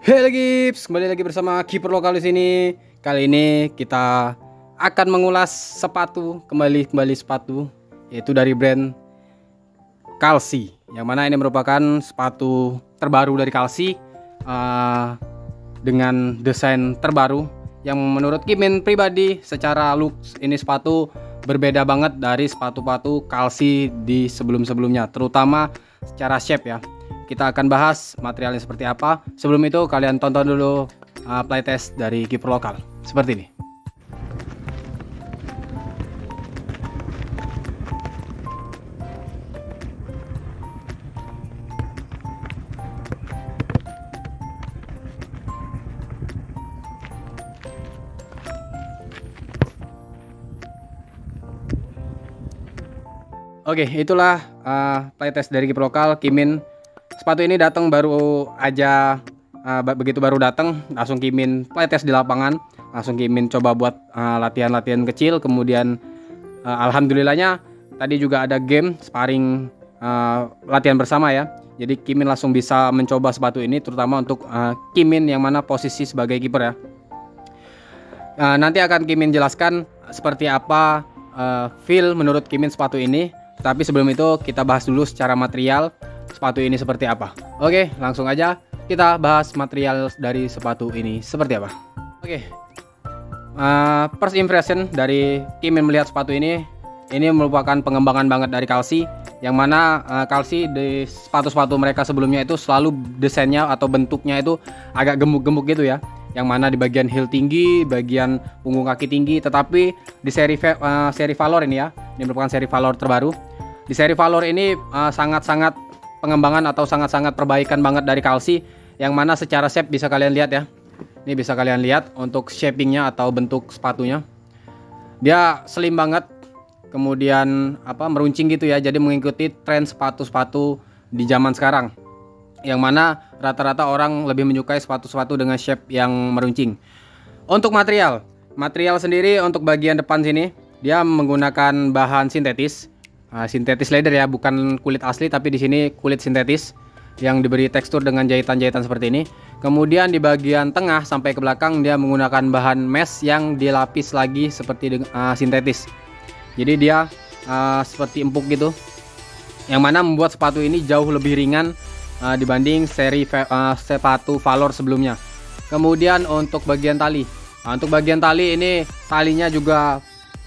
Halo Gips, kembali lagi bersama Kiper Lokal di sini. Kali ini kita akan mengulas sepatu, kembali sepatu, yaitu dari brand Kalsi. Yang mana ini merupakan sepatu terbaru dari Kalsi dengan desain terbaru yang menurut Kimin pribadi secara looks ini sepatu berbeda banget dari sepatu-sepatu Kalsi di sebelum-sebelumnya, terutama secara shape ya. Kita akan bahas materialnya seperti apa. Sebelum itu kalian tonton dulu playtest dari Kiper Lokal seperti ini. Oke, itulah playtest dari Kiper Lokal. Kimin sepatu ini datang baru aja, begitu baru datang langsung Kimin playtest di lapangan, langsung Kimin coba buat latihan-latihan kecil. Kemudian alhamdulillahnya tadi juga ada game sparring, latihan bersama ya. Jadi Kimin langsung bisa mencoba sepatu ini, terutama untuk Kimin yang mana posisi sebagai kiper ya. Nanti akan Kimin jelaskan seperti apa feel menurut Kimin sepatu ini. Tapi sebelum itu kita bahas dulu secara material sepatu ini seperti apa. Oke, langsung aja kita bahas material dari sepatu ini seperti apa. Oke, first impression dari Kimin melihat sepatu ini merupakan pengembangan banget dari Kalsi. Yang mana Kalsi di sepatu-sepatu mereka sebelumnya itu selalu desainnya atau bentuknya itu agak gemuk-gemuk gitu ya. Yang mana di bagian heel tinggi, bagian punggung kaki tinggi. Tetapi di seri Valor ini ya, ini merupakan seri Valor terbaru. Di seri Valor ini sangat-sangat pengembangan atau sangat-sangat perbaikan banget dari Kalsi, yang mana secara shape bisa kalian lihat ya. Ini bisa kalian lihat untuk shapingnya atau bentuk sepatunya. Dia slim banget, kemudian meruncing gitu ya. Jadi mengikuti tren sepatu-sepatu di zaman sekarang, yang mana rata-rata orang lebih menyukai sepatu-sepatu dengan shape yang meruncing. Untuk material sendiri, untuk bagian depan sini dia menggunakan bahan sintetis. Sintetis leather ya, bukan kulit asli, tapi di sini kulit sintetis yang diberi tekstur dengan jahitan-jahitan seperti ini. Kemudian di bagian tengah sampai ke belakang dia menggunakan bahan mesh yang dilapis lagi seperti sintetis. Jadi dia seperti empuk gitu, yang mana membuat sepatu ini jauh lebih ringan dibanding seri sepatu Valor sebelumnya. Kemudian untuk bagian tali, untuk bagian tali ini talinya juga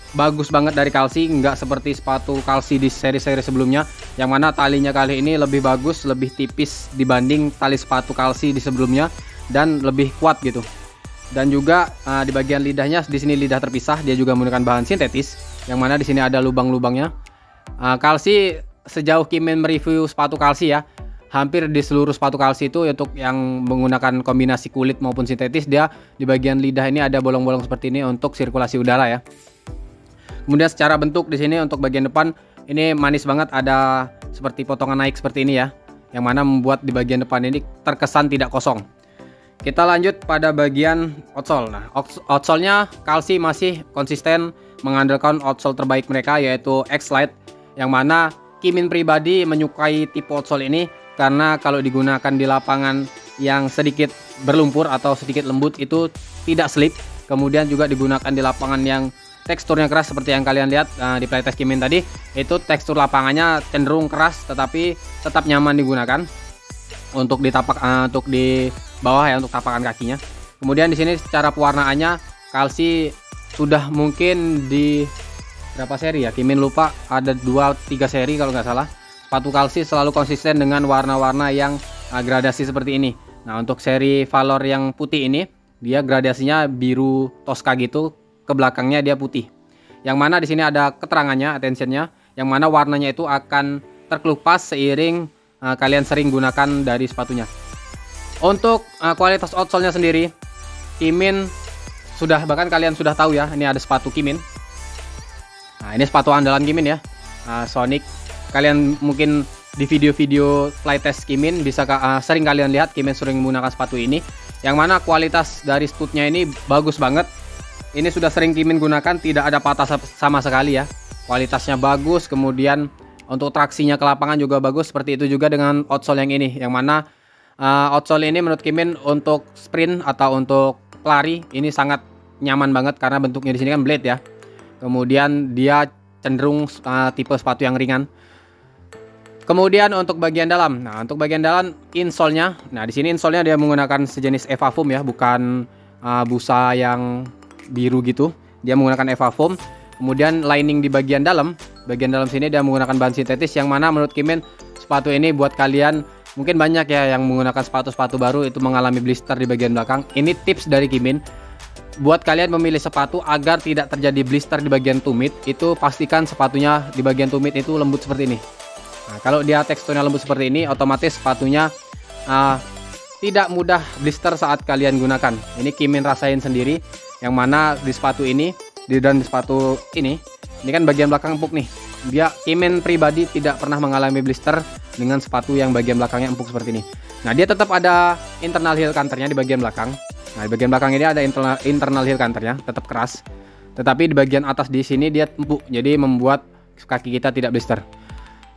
bagus banget dari Kalsi, nggak seperti sepatu Kalsi di seri-seri sebelumnya, yang mana talinya kali ini lebih bagus, lebih tipis dibanding tali sepatu Kalsi di sebelumnya dan lebih kuat gitu. Dan juga di bagian lidahnya, di sini lidah terpisah, dia juga menggunakan bahan sintetis, yang mana di sini ada lubang-lubangnya. Kalsi, sejauh Kimin mereview sepatu Kalsi ya, hampir di seluruh sepatu Kalsi itu untuk yang menggunakan kombinasi kulit maupun sintetis, dia di bagian lidah ini ada bolong-bolong seperti ini untuk sirkulasi udara ya. Kemudian secara bentuk di sini untuk bagian depan ini manis banget, ada seperti potongan naik seperti ini ya, yang mana membuat di bagian depan ini terkesan tidak kosong. Kita lanjut pada bagian outsole. Nah, outsole-nya Kalsi masih konsisten mengandalkan outsole terbaik mereka, yaitu X-Lite, yang mana Kimin pribadi menyukai tipe outsole ini karena kalau digunakan di lapangan yang sedikit berlumpur atau sedikit lembut itu tidak slip. Kemudian juga digunakan di lapangan yang teksturnya keras seperti yang kalian lihat di playtest Kimin tadi, itu tekstur lapangannya cenderung keras tetapi tetap nyaman digunakan untuk di tapak, untuk di bawah ya, untuk tapakan kakinya. Kemudian di sini secara pewarnaannya Kalsi sudah mungkin di berapa seri ya, Kimin lupa, ada 2-3 seri kalau nggak salah. Sepatu Kalsi selalu konsisten dengan warna-warna yang gradasi seperti ini. Nah, untuk seri Valor yang putih ini dia gradasinya biru toska gitu, ke belakangnya dia putih. Yang mana di sini ada keterangannya, attentionnya, yang mana warnanya itu akan terkelupas seiring kalian sering gunakan dari sepatunya. Untuk kualitas outsole-nya sendiri, Kimin bahkan kalian sudah tahu ya, ini ada sepatu Kimin. Nah, ini sepatu andalan Kimin ya, Sonic. Kalian mungkin di video-video playtest Kimin bisa sering kalian lihat Kimin sering menggunakan sepatu ini, yang mana kualitas dari stutnya ini bagus banget. Ini sudah sering Kimin gunakan, tidak ada patah sama sekali ya. Kualitasnya bagus, kemudian untuk traksinya ke lapangan juga bagus. Seperti itu juga dengan outsole yang ini, yang mana outsole ini menurut Kimin untuk sprint atau untuk lari ini sangat nyaman banget karena bentuknya di sini kan blade ya. Kemudian dia cenderung tipe sepatu yang ringan. Kemudian untuk bagian dalam, nah untuk bagian dalam insole-nya, nah di sini insole-nya dia menggunakan sejenis EVA foam ya, bukan busa yang biru gitu. Dia menggunakan EVA foam. Kemudian lining di bagian dalam sini dia menggunakan bahan sintetis yang mana menurut Kimin sepatu ini buat kalian mungkin banyak ya yang menggunakan sepatu-sepatu baru itu mengalami blister di bagian belakang. Ini tips dari Kimin. Buat kalian memilih sepatu agar tidak terjadi blister di bagian tumit, itu pastikan sepatunya di bagian tumit itu lembut seperti ini. Nah, kalau dia teksturnya lembut seperti ini, otomatis sepatunya tidak mudah blister saat kalian gunakan. Ini Kimin rasain sendiri, yang mana di sepatu ini, dan di sepatu ini kan bagian belakang empuk nih. Dia Kimin pribadi tidak pernah mengalami blister dengan sepatu yang bagian belakangnya empuk seperti ini. Nah, dia tetap ada internal heel canternya di bagian belakang. Nah, di bagian belakang ini ada internal heel canternya, tetap keras. Tetapi di bagian atas di sini dia empuk, jadi membuat kaki kita tidak blister.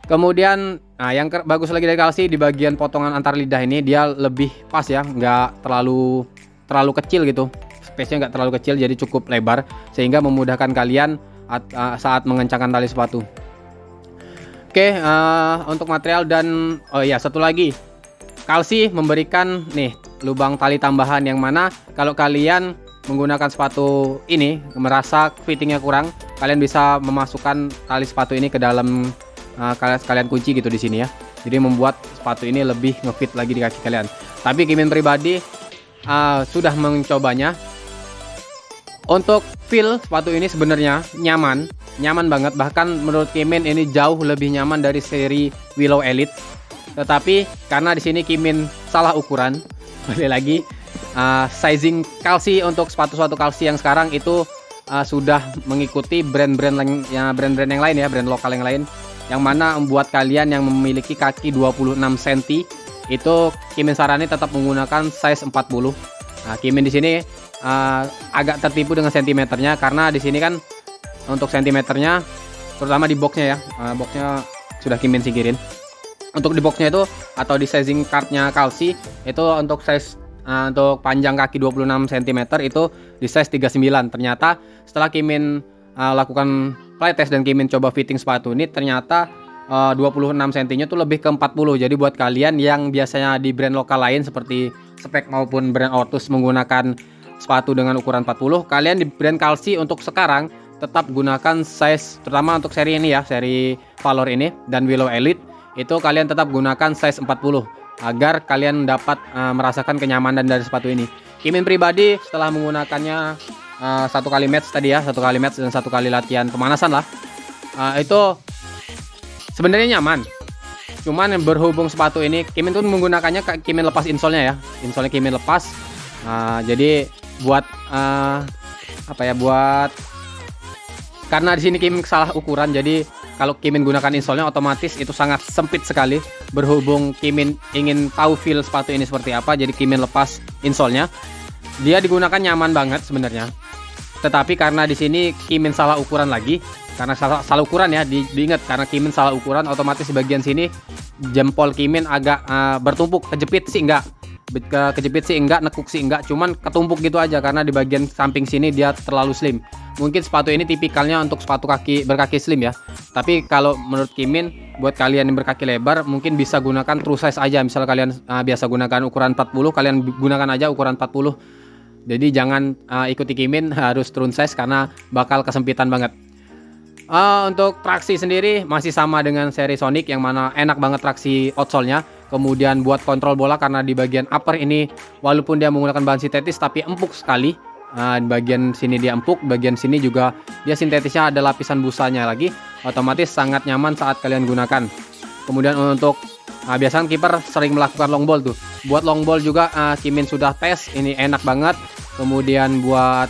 Kemudian, nah yang bagus lagi dari Kalsi di bagian potongan antar lidah ini dia lebih pas ya, nggak terlalu kecil gitu. Space-nya nggak terlalu kecil, jadi cukup lebar sehingga memudahkan kalian saat mengencangkan tali sepatu. Oke, untuk material dan oh iya satu lagi, Kalsi memberikan nih lubang tali tambahan yang mana kalau kalian menggunakan sepatu ini merasa fittingnya kurang, kalian bisa memasukkan tali sepatu ini ke dalam kalian kunci gitu di sini ya. Jadi membuat sepatu ini lebih ngefit lagi di kaki kalian. Tapi Kimin pribadi sudah mencobanya. Untuk feel sepatu ini sebenarnya nyaman banget. Bahkan menurut Kimin ini jauh lebih nyaman dari seri Willow Elite. Tetapi karena di sini Kimin salah ukuran, balik lagi sizing Kalsi untuk sepatu-sepatu Kalsi yang sekarang itu sudah mengikuti brand-brand yang lain ya, brand lokal yang lain. Yang mana membuat kalian yang memiliki kaki 26 cm itu Kimin sarani tetap menggunakan size 40. Nah, Kimin di sini agak tertipu dengan sentimeternya karena di sini kan untuk sentimeternya terutama di boxnya ya, boxnya sudah Kimin singkirin. Untuk di boxnya itu atau di sizing cardnya Kalsi itu untuk size untuk panjang kaki 26 cm itu di size 39. Ternyata setelah Kimin lakukan playtest dan Kimin coba fitting sepatu ini ternyata 26 cm-nya tuh lebih ke 40. Jadi buat kalian yang biasanya di brand lokal lain seperti Speck maupun brand Ortus menggunakan sepatu dengan ukuran 40, kalian di brand Kalsi untuk sekarang tetap gunakan size, terutama untuk seri ini ya, seri Valor ini dan Willow Elite, itu kalian tetap gunakan size 40 agar kalian dapat merasakan kenyamanan dari sepatu ini. Kimin pribadi setelah menggunakannya satu kali match tadi ya, satu kali match dan satu kali latihan pemanasan lah, itu sebenarnya nyaman. Cuman berhubung sepatu ini Kimin tuh menggunakannya Kimin lepas insole-nya ya, insole Kimin lepas. Jadi buat apa ya, buat karena di sini Kimin salah ukuran, jadi kalau Kimin gunakan insole-nya otomatis itu sangat sempit sekali. Berhubung Kimin ingin tahu feel sepatu ini seperti apa, jadi Kimin lepas insole-nya. Dia digunakan nyaman banget sebenarnya. Tetapi karena di sini Kimin salah ukuran lagi, karena salah ukuran ya, diingat karena Kimin salah ukuran, otomatis di bagian sini jempol Kimin agak bertumpuk. Kejepit sih enggak, nekuk sih enggak, cuman ketumpuk gitu aja karena di bagian samping sini dia terlalu slim. Mungkin sepatu ini tipikalnya untuk sepatu berkaki slim ya. Tapi kalau menurut Kimin, buat kalian yang berkaki lebar mungkin bisa gunakan true size aja. Misal kalian biasa gunakan ukuran 40, kalian gunakan aja ukuran 40. Jadi jangan ikuti Kimin harus true size karena bakal kesempitan banget. Untuk traksi sendiri masih sama dengan seri Sonic yang mana enak banget traksi outsole-nya. Kemudian buat kontrol bola karena di bagian upper ini walaupun dia menggunakan bahan sintetis tapi empuk sekali. Di bagian sini dia empuk, bagian sini juga dia sintetisnya ada lapisan busanya lagi. Otomatis sangat nyaman saat kalian gunakan. Kemudian untuk biasanya kiper sering melakukan long ball tuh. Buat long ball juga Kimin sudah tes, ini enak banget. Kemudian buat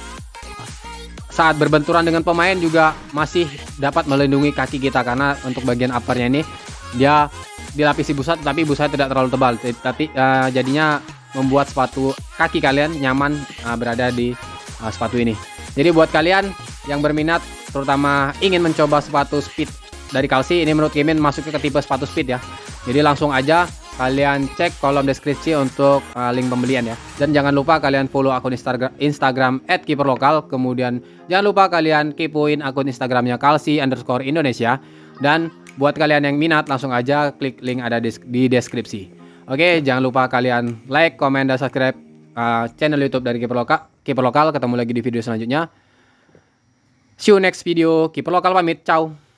saat berbenturan dengan pemain juga masih dapat melindungi kaki kita karena untuk bagian uppernya ini dia dilapisi busa tapi busa tidak terlalu tebal, tapi jadinya membuat sepatu kaki kalian nyaman berada di sepatu ini. Jadi buat kalian yang berminat terutama ingin mencoba sepatu speed dari Kalsi, ini menurut Kimin masuk ke tipe sepatu speed ya. Jadi langsung aja kalian cek kolom deskripsi untuk link pembelian ya. Dan jangan lupa kalian follow akun Instagram @kiperlokal. Kemudian jangan lupa kalian kepoin akun Instagramnya kalsi_Indonesia. Dan buat kalian yang minat langsung aja klik link ada di deskripsi. Oke, jangan lupa kalian like, komen, dan subscribe channel YouTube dari Kiper Lokal. Ketemu lagi di video selanjutnya. See you next video. Kiper Lokal pamit. Ciao.